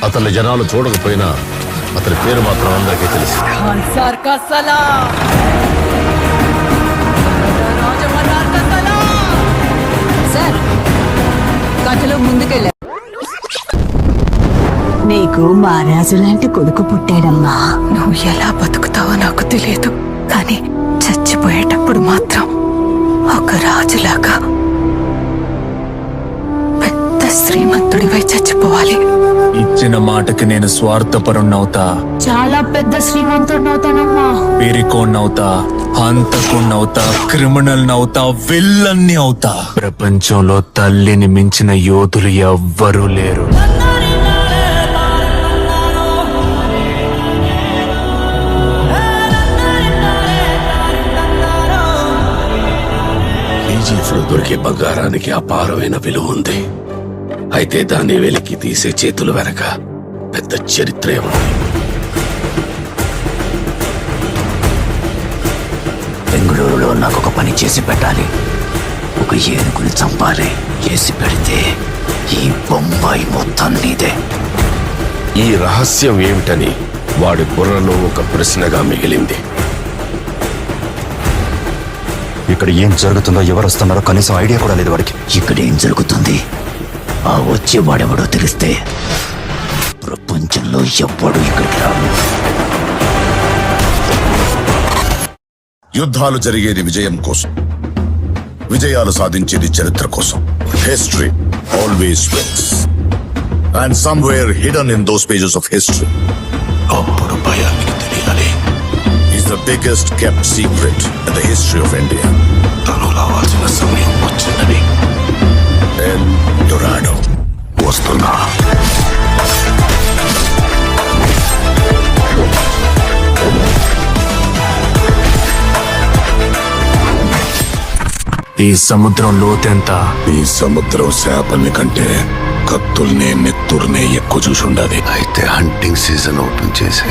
అతన్ని జనాలు చూడకపోయినా అతని పేరు మాత్రం అందరికీ తెలుసు. సార్ కథలో ముందుకెళ్ళా. నీకు మహారాజు లాంటి కొడుకు పుట్టాడమ్మా. నువ్వు ఎలా బతుకుతావో నాకు తెలియదు, కానీ చచ్చిపోయేటప్పుడు మాత్రం ఒక రాజులాగా పెద్ద శ్రీమంతుడివై చచ్చిపోవాలి. ఇచ్చిన మాటకి నేను స్వార్థపరుణ్ణవుతా, చాలా పెద్ద శ్రీమంతుడినవుతానమ్మా. పేరికోన్నవుతా, హంతకున్నవుతా, క్రిమినల్ నవుతా, విల్లన్ని అవుతా. ప్రపంచంలో తల్లిని మించిన యోధులు ఎవ్వరూ లేరు. ఈజిప్ట్లో దొరికే బంగారానికి అపారమైన విలువ ఉంది. అయితే దాన్ని వెలికి తీసే చేతులు వెనక పెద్ద చరిత్రే ఉంది. బెంగళూరులో నాకు ఒక పని చేసి పెట్టాలి. ఒక ఏనుగుని చంపాలి. చేసి పెడితే ఈ బొంబాయి మొత్తం నీదే. ఈ రహస్యం ఏమిటని వాడి బుర్రలో ఒక ప్రశ్నగా మిగిలింది. ఇక్కడ ఏం జరుగుతుందో, ఎవరు వస్తున్నారో కనీసం ఐడియా కూడా లేదు వాడికి. ఇక్కడ ఏం జరుగుతుంది, ఆ వచ్చే వాడెవడో తెలిస్తే ప్రపంచంలో ఎవ్వడు ఇక్కడికి రాడు. యుద్ధాలు జరిగేది విజయం కోసం, విజయాలు సాధించేది చరిత్ర కోసం. History always wins, and somewhere hidden in those pages of history అప్పుడు భయానికి తెలియాలి. Is the biggest kept secret in the history of India. తను రావాల్సిన సమయం వచ్చిందని. ఎల్ డొరాడో వస్తున్నా. ఈ సముద్రం లోతెంత? ఈ సముద్రం శాపల్ని కంటే కత్తుల్నే నెత్తుర్నే ఎక్కువ చూసుండాలి. అయితే హంటింగ్ సీజన్ ఓపెన్ చేసి